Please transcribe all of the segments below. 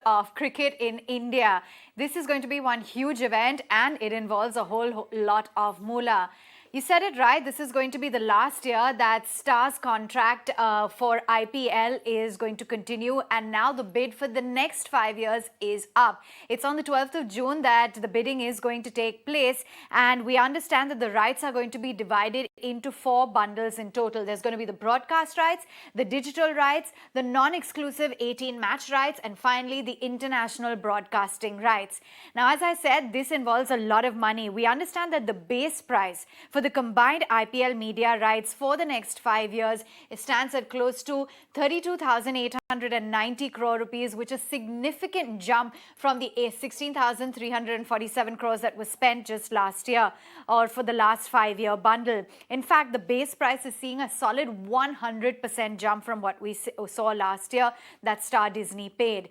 of cricket in India. This is going to be one huge event and it involves a whole lot of moolah. You said it right. This is going to be the last year that Star's contract for IPL is going to continue, and now the bid for the next 5 years is up. It's on the 12th of June that the bidding is going to take place, and we understand that the rights are going to be divided into 4 bundles in total. There's going to be the broadcast rights, the digital rights, the non-exclusive 18-match rights, and finally the international broadcasting rights. Now, as I said, this involves a lot of money. We understand that the base price for the combined IPL media rights for the next 5 years, it stands at close to 32,890 crore rupees, which is a significant jump from the 16,347 crores that was spent just last year or for the last 5-year bundle. In fact, the base price is seeing a solid 100% jump from what we saw last year that Star Disney paid.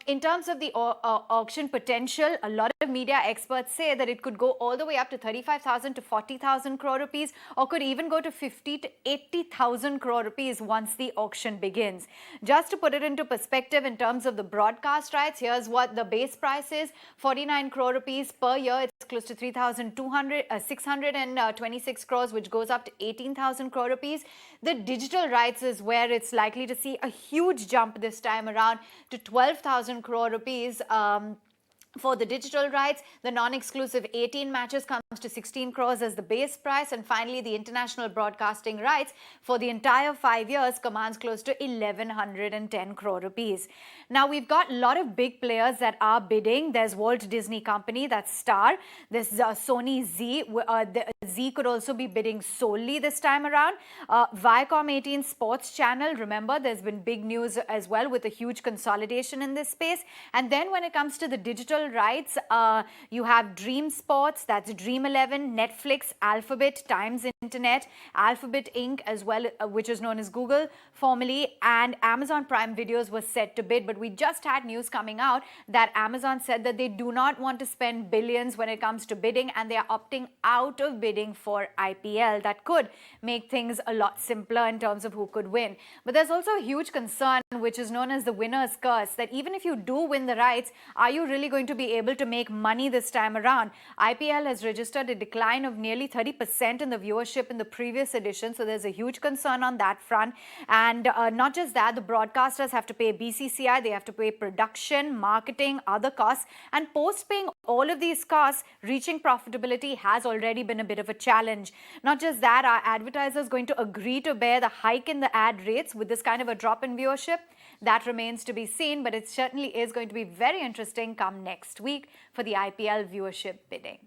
In terms of the auction potential, a lot of media experts say that it could go all the way up to 35,000 to 40,000 crore rupees, or could even go to 50 to 80,000 crore rupees once the auction begins. Just to put it into perspective in terms of the broadcast rights, here's what the base price is: 49 crore rupees per year. It's close to 626 crores, which goes up to 18,000 crore rupees. The digital rights is where it's likely to see a huge jump this time around to 12,000 crore rupees. For the digital rights, the non-exclusive 18 matches comes to 16 crores as the base price, and finally the international broadcasting rights for the entire 5 years commands close to 1,110 crore rupees. Now, we've got a lot of big players that are bidding. There's Walt Disney Company, that's Star. There's Sony Z. Z could also be bidding solely this time around. Viacom 18 Sports Channel, remember, there's been big news as well with a huge consolidation in this space. And then when it comes to the digital rights, you have Dream Sports, that's Dream 11, Netflix, Alphabet, Times Internet, Alphabet Inc. as well, which is known as Google formerly, and Amazon Prime Videos was set to bid. But we just had news coming out that Amazon said that they do not want to spend billions when it comes to bidding, and they are opting out of bidding for IPL. That could make things a lot simpler in terms of who could win. But there's also a huge concern, which is known as the winner's curse, that even if you do win the rights, are you really going to be able to make money this time around? IPL has registered a decline of nearly 30% in the viewership in the previous edition, so there's a huge concern on that front. And not just that, the broadcasters have to pay BCCI, they have to pay production, marketing, other costs, and post-paying all of these costs, reaching profitability has already been a bit of a challenge. Not just that, are advertisers going to agree to bear the hike in the ad rates with this kind of a drop in viewership? That remains to be seen, but it certainly is going to be very interesting come next week for the IPL viewership bidding.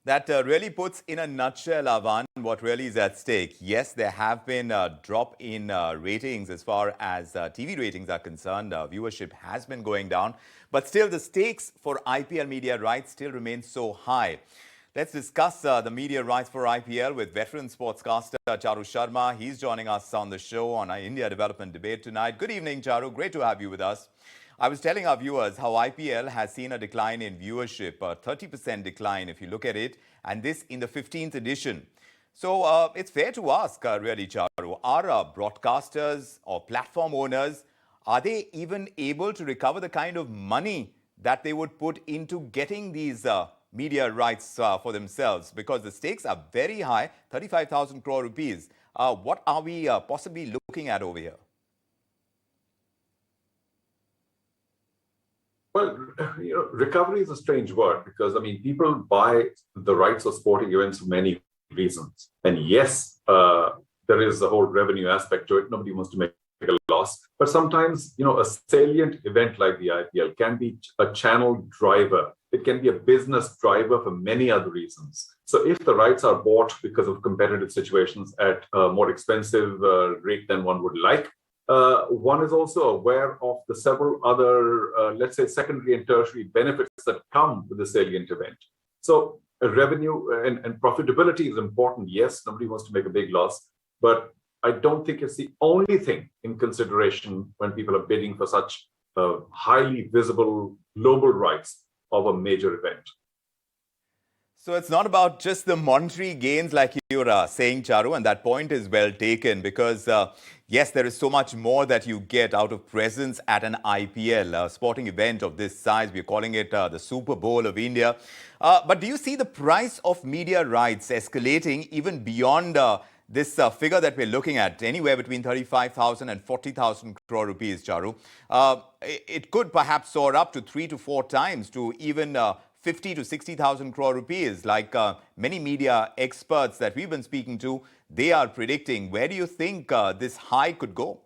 That really puts in a nutshell, Avan, what really is at stake. Yes, there have been a drop in ratings as far as TV ratings are concerned. Viewership has been going down, but still the stakes for IPL media rights still remain so high. Let's discuss the media rights for IPL with veteran sportscaster Charu Sharma. He's joining us on the show on our India Development Debate tonight. Good evening, Charu. Great to have you with us. I was telling our viewers how IPL has seen a decline in viewership, a 30% decline if you look at it, and this in the 15th edition. So it's fair to ask, really, Charu, are broadcasters or platform owners, are they even able to recover the kind of money that they would put into getting these media rights for themselves? Because the stakes are very high, 35,000 crore rupees. What are we possibly looking at over here? Well, recovery is a strange word because, people buy the rights of sporting events for many reasons. And yes, there is a whole revenue aspect to it. Nobody wants to make a loss. But sometimes, a salient event like the IPL can be a channel driver. It can be a business driver for many other reasons. So if the rights are bought because of competitive situations at a more expensive rate than one would like, one is also aware of the several other, let's say, secondary and tertiary benefits that come with the salient event. So revenue and profitability is important. Yes, nobody wants to make a big loss, but I don't think it's the only thing in consideration when people are bidding for such highly visible global rights of a major event. So it's not about just the monetary gains like you're saying, Charu, and that point is well taken because Yes, there is so much more that you get out of presence at an IPL, a sporting event of this size. We're calling it the Super Bowl of India. But do you see the price of media rights escalating even beyond this figure that we're looking at, anywhere between 35,000 and 40,000 crore rupees, Charu? It could perhaps soar up to 3 to 4 times to even 50 to 60,000 crore rupees, like many media experts that we've been speaking to, they are predicting. Where do you think this high could go?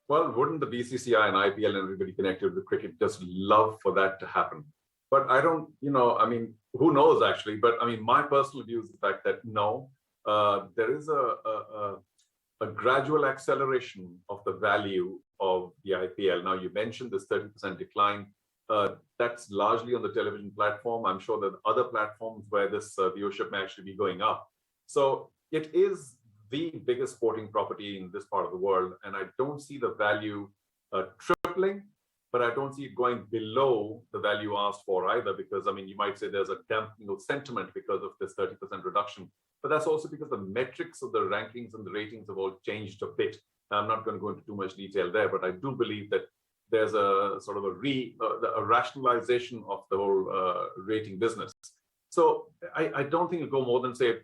Well, wouldn't the BCCI and IPL and everybody connected with cricket just love for that to happen? But I don't, I mean, who knows actually? But I mean, my personal view is the fact that no, there is a gradual acceleration of the value of the IPL. Now, you mentioned this 30% decline. That's largely on the television platform. I'm sure that other platforms where this viewership may actually be going up. So it is the biggest sporting property in this part of the world. And I don't see the value tripling, but I don't see it going below the value asked for either, because, I mean, you might say there's a dampening of sentiment because of this 30% reduction. But that's also because the metrics of the rankings and the ratings have all changed a bit. I'm not going to go into too much detail there, but I do believe that there's a sort of a rationalization of the whole rating business. So I don't think it'll go more than, say,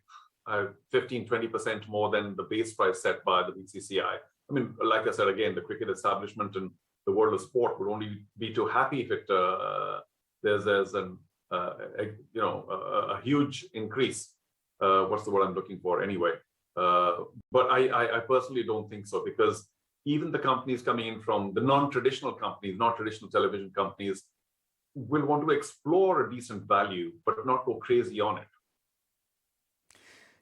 15, 20% more than the base price set by the BCCI. I mean, like I said, again, the cricket establishment and the world of sport would only be too happy if it there's a huge increase. What's the word I'm looking for anyway? But I personally don't think so, because even the companies coming in from the non-traditional companies, non-traditional television companies, will want to explore a decent value, but not go crazy on it.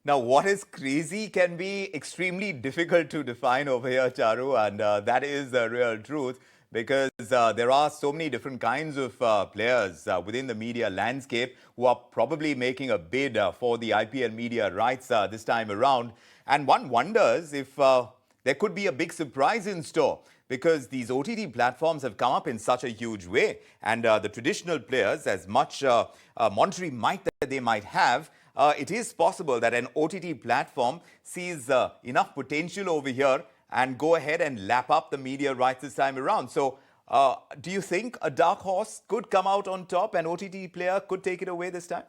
Now, what is crazy can be extremely difficult to define over here, Charu, and that is the real truth, because there are so many different kinds of players within the media landscape who are probably making a bid for the IPL media rights this time around. And one wonders if there could be a big surprise in store, because these OTT platforms have come up in such a huge way. And the traditional players, as much monetary might that they might have, it is possible that an OTT platform sees enough potential over here and go ahead and lap up the media rights this time around. So do you think a dark horse could come out on top? An OTT player could take it away this time?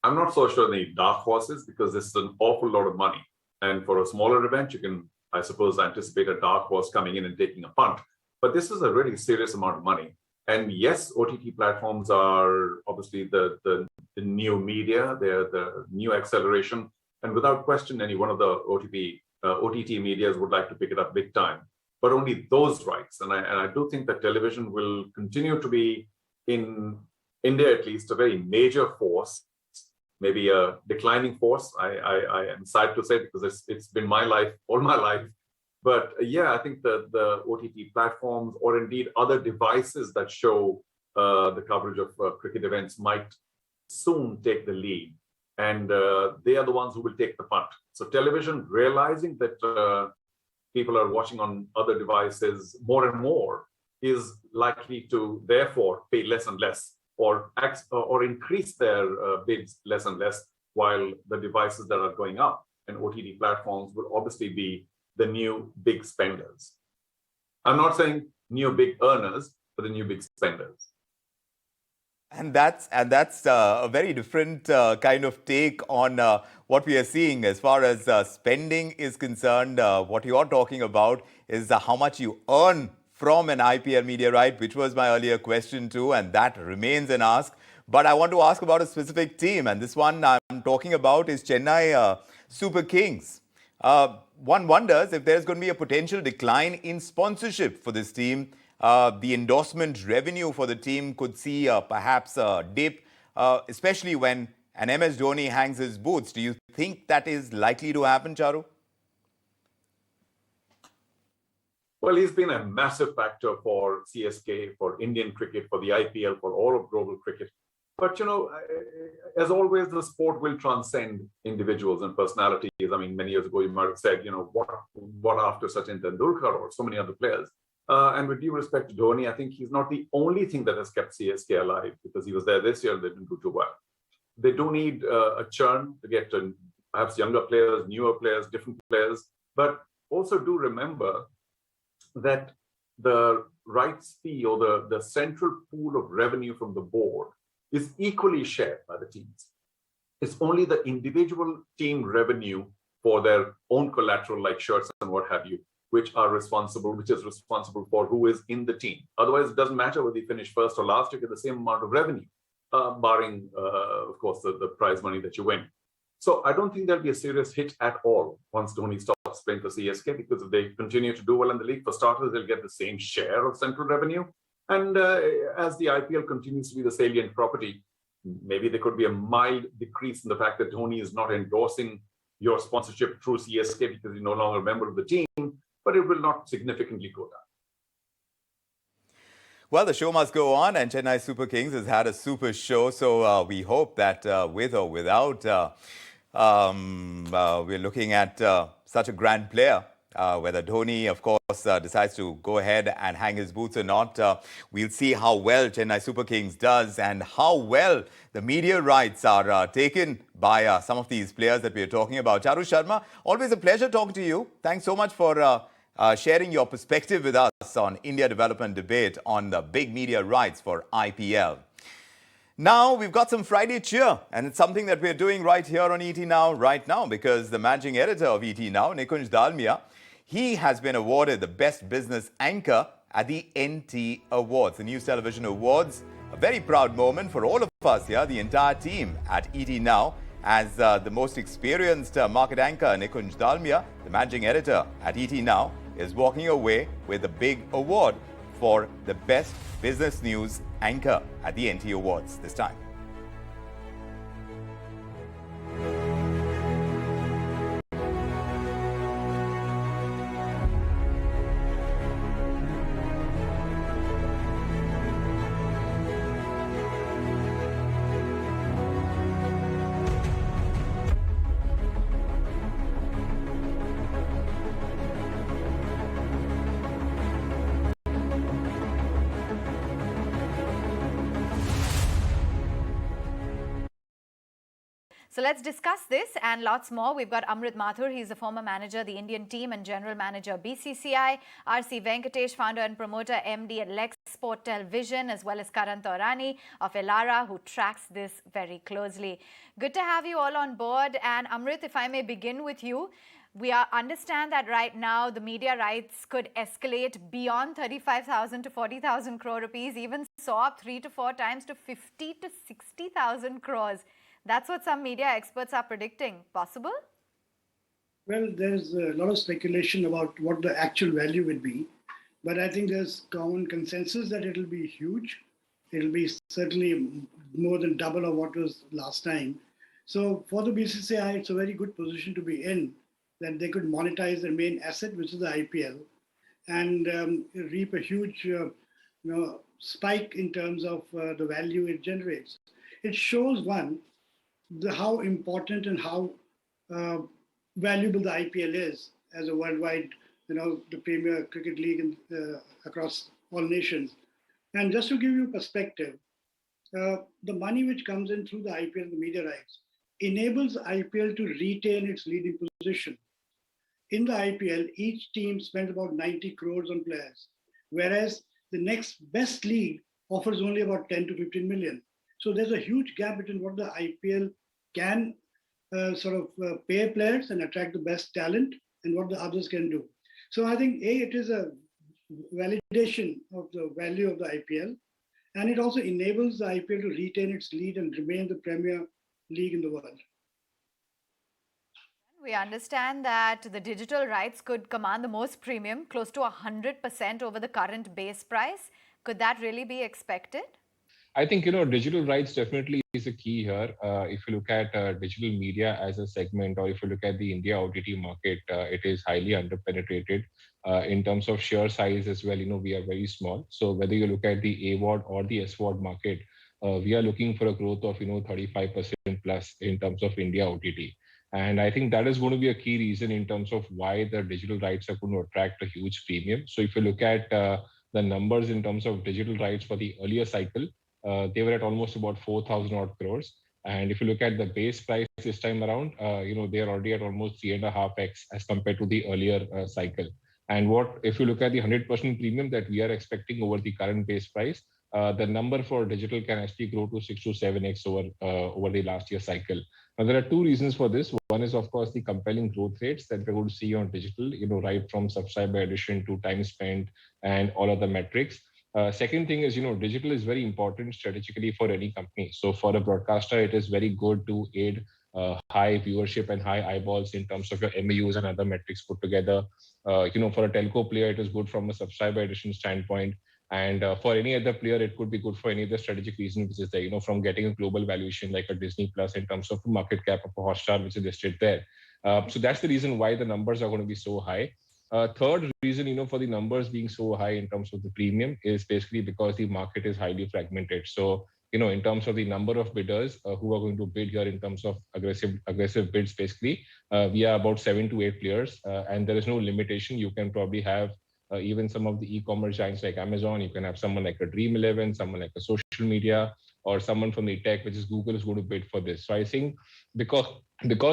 I'm not so sure the dark horses, because this is an awful lot of money. And for a smaller event, you can, I suppose, anticipate a dark horse coming in and taking a punt. But this is a really serious amount of money. And yes, OTT platforms are obviously the new media, they're the new acceleration. And without question, any one of the OTT medias would like to pick it up big time, but only those rights. And I do think that television will continue to be, in India at least, a very major force, maybe a declining force. I am sad to say, because it's been my life, all my life. But yeah, I think the OTT platforms, or indeed other devices that show the coverage of cricket events, might soon take the lead. And they are the ones who will take the punt. So television, realizing that people are watching on other devices more and more, is likely to therefore pay less and less, or increase their bids less and less, while the devices that are going up and OTT platforms will obviously be the new big spenders. I'm not saying new big earners, but the new big spenders. And that's a very different kind of take on what we are seeing as far as spending is concerned. What you're talking about is how much you earn from an IPL media right, which was my earlier question too, and that remains an ask. But I want to ask about a specific team, and this one I'm talking about is Chennai Super Kings. One wonders if there's going to be a potential decline in sponsorship for this team. The endorsement revenue for the team could see perhaps a dip, especially when an MS Dhoni hangs his boots. Do you think that is likely to happen, Charu? Well, he's been a massive factor for CSK, for Indian cricket, for the IPL, for all of global cricket. But, as always, the sport will transcend individuals and personalities. I mean, many years ago, you might have said, what after Sachin Tendulkar or so many other players? And with due respect to Dhoni, I think he's not the only thing that has kept CSK alive, because he was there this year and they didn't do too well. they do need a churn to get to perhaps younger players, newer players, different players. But also do remember that the rights fee or the central pool of revenue from the board is equally shared by the teams. It's only the individual team revenue for their own collateral like shirts and what have you, which is responsible for who is in the team. Otherwise, it doesn't matter whether you finish first or last, you get the same amount of revenue, barring, of course, the prize money that you win. So I don't think there'll be a serious hit at all once Dhoni stops playing for CSK, because if they continue to do well in the league, for starters, they'll get the same share of central revenue. And as the IPL continues to be the salient property, maybe there could be a mild decrease in the fact that Dhoni is not endorsing your sponsorship through CSK because you're no longer a member of the team, but it will not significantly go down. Well, the show must go on, and Chennai Super Kings has had a super show. So we hope that with or without, we're looking at such a grand player. Whether Dhoni, of course, decides to go ahead and hang his boots or not, we'll see how well Chennai Super Kings does and how well the media rights are taken by some of these players that we're talking about. Charu Sharma, always a pleasure talking to you. Thanks so much for sharing your perspective with us on India Development Debate on the big media rights for IPL. Now, we've got some Friday cheer, and it's something that we're doing right here on ET Now, right now, because the managing editor of ET Now, Nikunj Dalmia, he has been awarded the Best Business Anchor at the NT Awards, the News Television Awards. A very proud moment for all of us here, the entire team at ET Now, as the most experienced market anchor, Nikunj Dalmia, the managing editor at ET Now, is walking away with a big award for the Best Business News Anchor at the NT Awards this time. So let's discuss this and lots more. We've got Amrit Mathur. He's the former manager of the Indian team and general manager BCCI. RC Venkatesh, founder and promoter, MD at Lex Sport Television, as well as Karan Taurani of Elara, who tracks this very closely. Good to have you all on board. And Amrit, if I may begin with you. We understand that right now the media rights could escalate beyond 35,000 to 40,000 crore rupees, even saw up 3 to 4 times to 50 to 60,000 crores. That's what some media experts are predicting. Possible? Well, there's a lot of speculation about what the actual value would be. But I think there's common consensus that it'll be huge. It'll be certainly more than double of what was last time. So for the BCCI, it's a very good position to be in, that they could monetize their main asset, which is the IPL, and reap a huge spike in terms of the value it generates. It shows, one, how important and how valuable the IPL is as a worldwide, the premier cricket league across all nations. And just to give you perspective, the money which comes in through the IPL and the media rights enables IPL to retain its leading position. In the IPL, each team spends about 90 crores on players, whereas the next best league offers only about 10 to 15 million. So there's a huge gap between what the IPL can pay players and attract the best talent and what the others can do. So I think, it is a validation of the value of the IPL, and it also enables the IPL to retain its lead and remain the premier league in the world. We understand that the digital rights could command the most premium, close to 100% over the current base price. Could that really be expected? I think, digital rights definitely is a key here. If you look at digital media as a segment, or if you look at the India OTT market, it is highly underpenetrated. In terms of sheer size as well, we are very small. So whether you look at the AVOD or the SVOD market, we are looking for a growth of, 35% plus in terms of India OTT. And I think that is going to be a key reason in terms of why the digital rights are going to attract a huge premium. So if you look at the numbers in terms of digital rights for the earlier cycle, they were at almost about 4,000 odd crores. And if you look at the base price this time around, they're already at almost 3.5x as compared to the earlier cycle. And what if you look at the 100% premium that we are expecting over the current base price, the number for digital can actually grow to 6 to 7x over the last year cycle. Now, there are two reasons for this. One is, of course, the compelling growth rates that we're going to see on digital, right from subscriber addition to time spent and all other metrics. Second thing is, digital is very important strategically for any company. So for a broadcaster, it is very good to aid high viewership and high eyeballs in terms of your MAUs and other metrics put together. For a telco player, it is good from a subscriber addition standpoint. And for any other player, it could be good for any other strategic reason, which is there, from getting a global valuation like a Disney Plus in terms of market cap of a Hotstar, which is listed there. So that's the reason why the numbers are going to be so high. Third reason, for the numbers being so high in terms of the premium is basically because the market is highly fragmented. So, in terms of the number of bidders who are going to bid here in terms of aggressive bids, basically, we are about 7 to 8 players, and there is no limitation. You can probably have even some of the e-commerce giants like Amazon. You can have someone like a Dream11, someone like a social media, or someone from the tech, which is Google, is going to bid for this. So I think because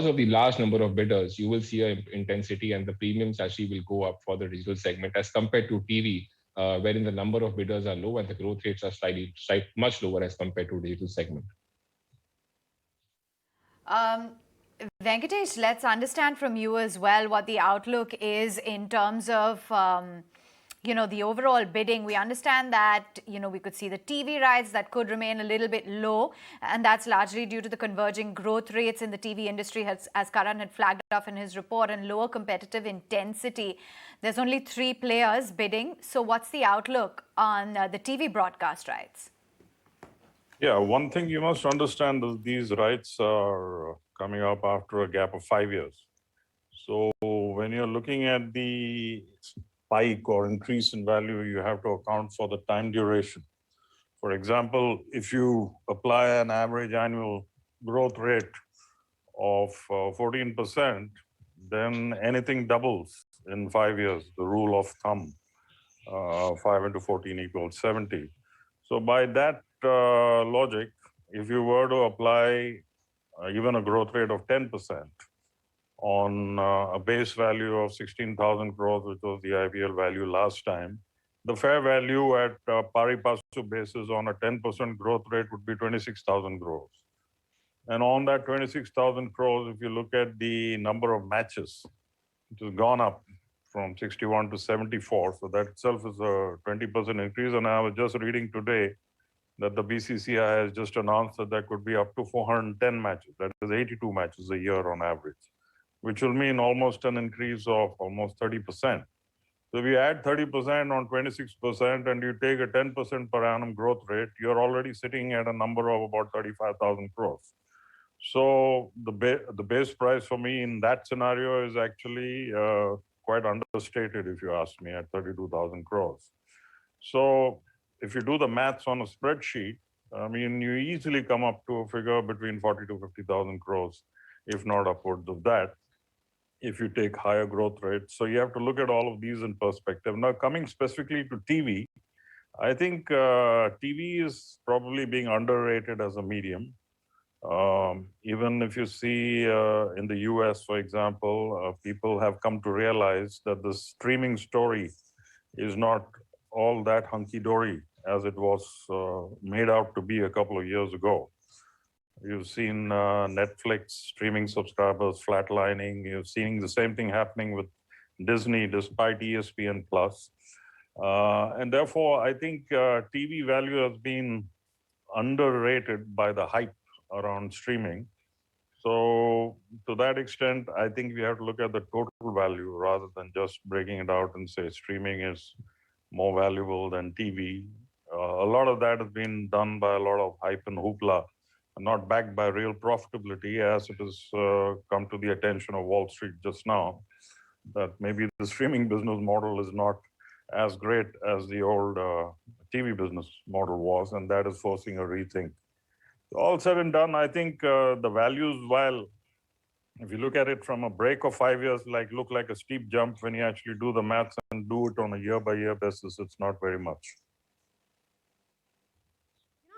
of the large number of bidders, you will see an intensity, and the premiums actually will go up for the digital segment as compared to TV, wherein the number of bidders are low and the growth rates are much lower as compared to digital segment. Venkatesh, let's understand from you as well what the outlook is in terms of the overall bidding. We understand that we could see the TV rights that could remain a little bit low, and that's largely due to the converging growth rates in the TV industry, as Karan had flagged off in his report, and lower competitive intensity. There's only 3 players bidding. So what's the outlook on the TV broadcast rights? Yeah, one thing you must understand is these rights are coming up after a gap of 5 years. So when you're looking at the spike or increase in value, you have to account for the time duration. For example, if you apply an average annual growth rate of 14%, then anything doubles in 5 years, the rule of thumb, 5 into 14 equals 70. So by that logic, if you were to apply even a growth rate of 10% on a base value of 16,000 crores, which was the IPL value last time, the fair value at pari passu basis on a 10% growth rate would be 26,000 crores. And on that 26,000 crores, if you look at the number of matches, it has gone up from 61 to 74. So that itself is a 20% increase. And I was just reading today that the BCCI has just announced that there could be up to 410 matches. That is 82 matches a year on average, which will mean almost an increase of almost 30%. So if you add 30% on 26% and you take a 10% per annum growth rate, you're already sitting at a number of about 35,000 crores. So the base price for me in that scenario is actually quite understated, if you ask me, at 32,000 crores. So if you do the maths on a spreadsheet, I mean, you easily come up to a figure between 40 to 50,000 crores, if not upwards of that, if you take higher growth rates. So you have to look at all of these in perspective. Now, coming specifically to TV, I think TV is probably being underrated as a medium. Even if you see in the US, for example, people have come to realize that the streaming story is not all that hunky-dory as it was made out to be a couple of years ago. You've seen Netflix streaming subscribers flatlining. You've seen the same thing happening with Disney despite ESPN Plus. And therefore, I think TV value has been underrated by the hype around streaming. So to that extent, I think we have to look at the total value rather than just breaking it out and say streaming is more valuable than TV. A lot of that has been done by a lot of hype and hoopla, not backed by real profitability, as it has come to the attention of Wall Street just now, that maybe the streaming business model is not as great as the old TV business model was, and that is forcing a rethink. All said and done, I think the values, while if you look at it from a break of 5 years, look like a steep jump, when you actually do the maths and do it on a year-by-year basis, it's not very much.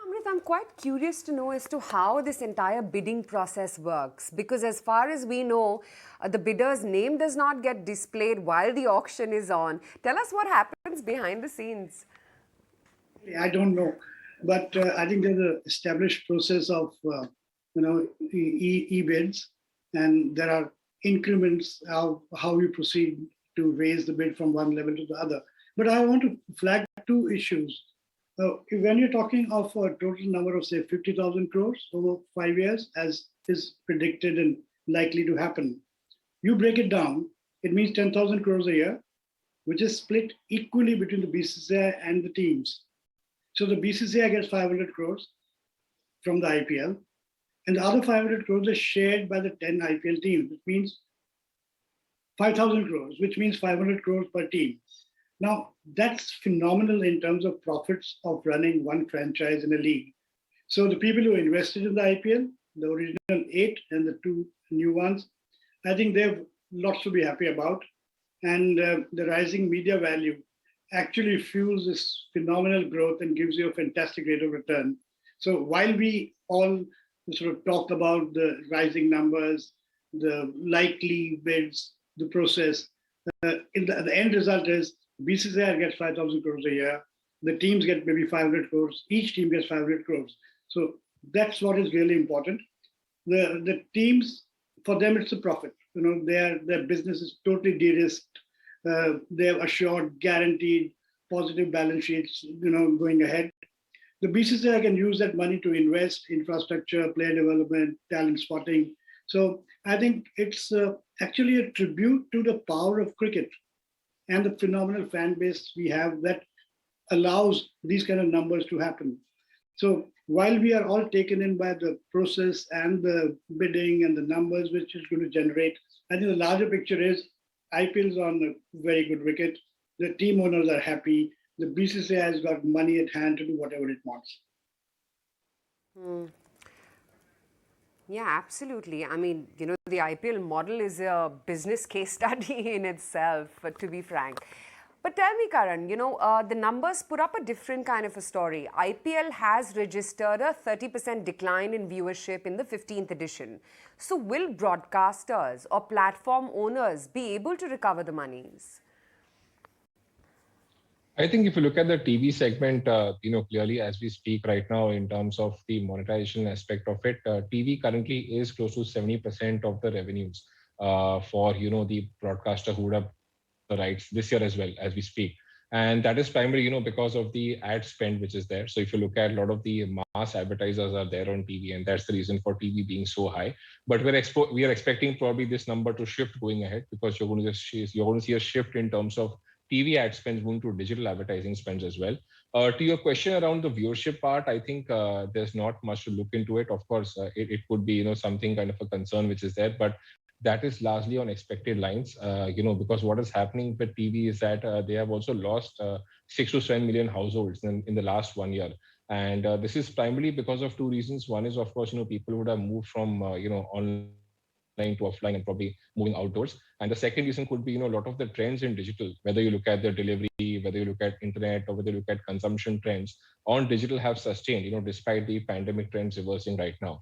Amrit, I'm quite curious to know as to how this entire bidding process works, because as far as we know, the bidder's name does not get displayed while the auction is on. Tell us what happens behind the scenes. I don't know, but I think there's an established process of e-bids, and there are increments of how you proceed to raise the bid from one level to the other. But I want to flag two issues. When you're talking of a total number of, say, 50,000 crores over 5 years, as is predicted and likely to happen, you break it down, it means 10,000 crores a year, which is split equally between the BCCI and the teams. So the BCCI gets 500 crores from the IPL, and the other 500 crores is shared by the 10 IPL teams, which means 5,000 crores, which means 500 crores per team. Now, that's phenomenal in terms of profits of running one franchise in a league. So the people who invested in the IPL, the original 8 and the 2 new ones, I think they have lots to be happy about. And the rising media value actually fuels this phenomenal growth and gives you a fantastic rate of return. So while we all sort of talk about the rising numbers, the likely bids, the process, the end result is BCCI gets 5,000 crores a year. The teams get maybe 500 crores. Each team gets 500 crores. So that's what is really important. The teams, for them, it's a profit. Their business is totally de-risked. They have assured, guaranteed, positive balance sheets, going ahead. The BCCI can use that money to invest infrastructure, player development, talent spotting. So I think it's actually a tribute to the power of cricket and the phenomenal fan base we have that allows these kind of numbers to happen. So while we are all taken in by the process and the bidding and the numbers which is going to generate, I think the larger picture is IPL is on a very good wicket. The team owners are happy. The BCCI has got money at hand to do whatever it wants. Yeah, absolutely. I mean, the IPL model is a business case study in itself, to be frank. But tell me, Karan, the numbers put up a different kind of a story. IPL has registered a 30% decline in viewership in the 15th edition. So will broadcasters or platform owners be able to recover the monies? I think if you look at the TV segment, clearly as we speak right now in terms of the monetization aspect of it, TV currently is close to 70% of the revenues for, the broadcaster who would have the rights this year as well as we speak. And that is primarily, because of the ad spend which is there. So if you look at a lot of the mass advertisers are there on TV, and that's the reason for TV being so high. But we are expecting probably this number to shift going ahead, because you're going to see a shift in terms of TV ad spends moving to digital advertising spends as well. To your question around the viewership part, I think there's not much to look into it. Of course, it could be, something kind of a concern which is there, but that is largely on expected lines, because what is happening with TV is that they have also lost 6 to 7 million households in the last 1 year. And this is primarily because of two reasons. One is, of course, people would have moved from, online to offline and probably moving outdoors. And the second reason could be, a lot of the trends in digital, whether you look at the delivery, whether you look at internet, or whether you look at consumption trends on digital have sustained, despite the pandemic trends reversing right now.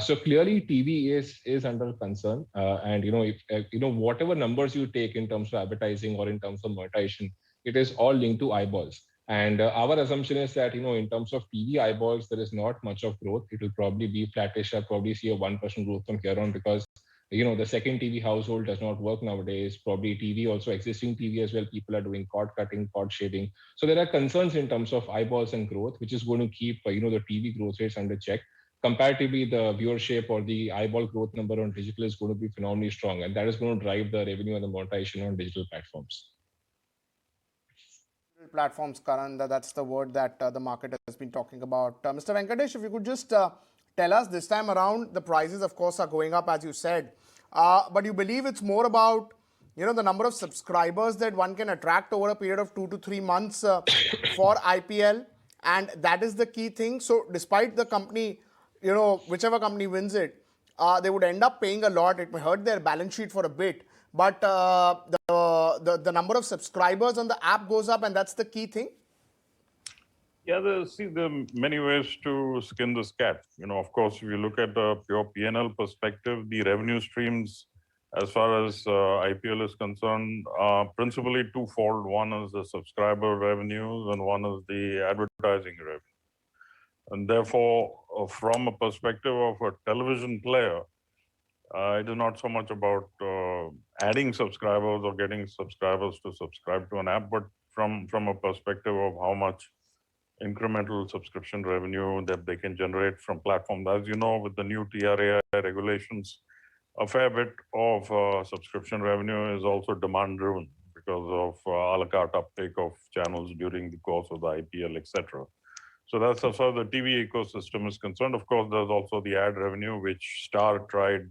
So clearly TV is under concern. And, if whatever numbers you take in terms of advertising or in terms of monetization, it is all linked to eyeballs. And our assumption is that, in terms of TV eyeballs, there is not much of growth. It will probably be flattish. I'll probably see a 1% growth from here on, because the second TV household does not work nowadays. Probably TV, also existing TV as well, people are doing cord cutting, cord shaving. So there are concerns in terms of eyeballs and growth, which is going to keep, the TV growth rates under check. Comparatively, the viewership or the eyeball growth number on digital is going to be phenomenally strong. And that is going to drive the revenue and the monetization on digital platforms. Platforms, Karan, that's the word that the market has been talking about. Mr. Venkatesh, if you could just tell us, this time around, the prices, of course, are going up, as you said. But you believe it's more about, the number of subscribers that one can attract over a period of 2 to 3 months for IPL. And that is the key thing. So despite the company, whichever company wins it, they would end up paying a lot. It may hurt their balance sheet for a bit. But the number of subscribers on the app goes up, and that's the key thing. Yeah, there are many ways to skin this cat. Of course, if you look at a pure P&L perspective, the revenue streams, as far as IPL is concerned, are principally twofold. One is the subscriber revenues, and one is the advertising revenue. And therefore, from a perspective of a television player, it is not so much about adding subscribers or getting subscribers to subscribe to an app, but from a perspective of how much incremental subscription revenue that they can generate from platforms. As you know, with the new TRAI regulations, a fair bit of subscription revenue is also demand driven because of a la carte uptake of channels during the course of the IPL, etc. So that's as far as the TV ecosystem is concerned. Of course, there's also the ad revenue, which Star tried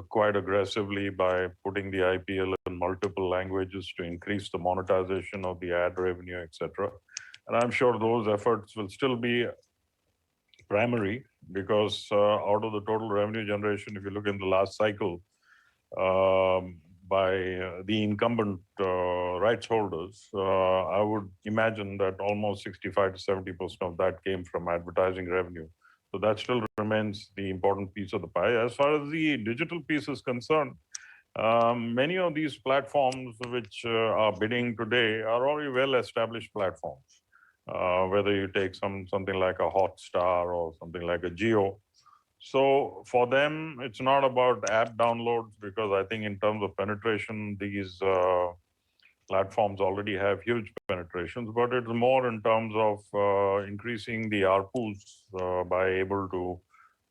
quite aggressively by putting the IPL in multiple languages to increase the monetization of the ad revenue, etc. And I'm sure those efforts will still be primary because out of the total revenue generation, if you look in the last cycle, by the incumbent rights holders, I would imagine that almost 65 to 70% of that came from advertising revenue. So that still remains the important piece of the pie. As far as the digital piece is concerned, many of these platforms which are bidding today are already well-established platforms. Whether you take something like a Hotstar or something like a Geo. So for them, it's not about app downloads because I think in terms of penetration, these platforms already have huge penetrations, but it's more in terms of increasing the ARPUs by able to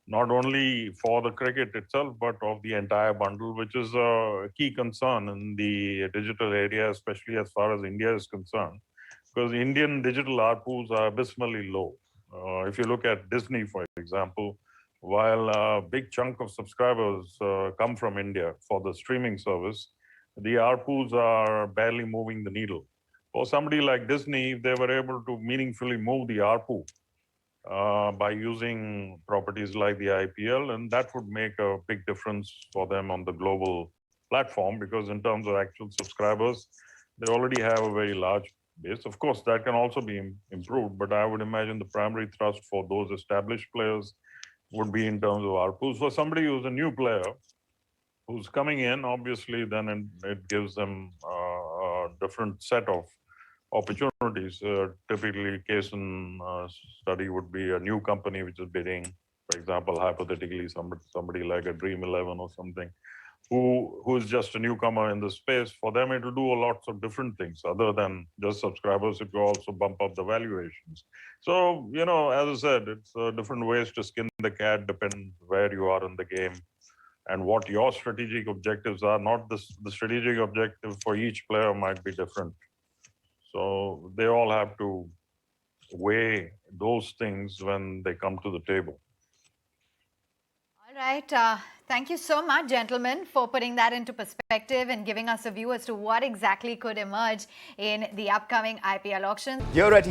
not only for the cricket itself, but of the entire bundle, which is a key concern in the digital area, especially as far as India is concerned, because Indian digital ARPUs are abysmally low. If you look at Disney, for example, while a big chunk of subscribers come from India for the streaming service, the ARPUs are barely moving the needle. For somebody like Disney, if they were able to meaningfully move the ARPU by using properties like the IPL, and that would make a big difference for them on the global platform, because in terms of actual subscribers, they already have a very large base. Of course, that can also be improved, but I would imagine the primary thrust for those established players would be in terms of ARPUs. For somebody who's a new player, who's coming in, obviously, then it gives them a different set of opportunities. Typically, case in study would be a new company which is bidding, for example, hypothetically, somebody like a Dream 11 or something, who is just a newcomer in the space. For them, it will do lots of different things other than just subscribers. It will also bump up the valuations. So, as I said, it's different ways to skin the cat, depending where you are in the game and what your strategic objectives are. Not the strategic objective for each player might be different. So they all have to weigh those things when they come to the table. All right. Thank you so much, gentlemen, for putting that into perspective and giving us a view as to what exactly could emerge in the upcoming IPL auction. Here at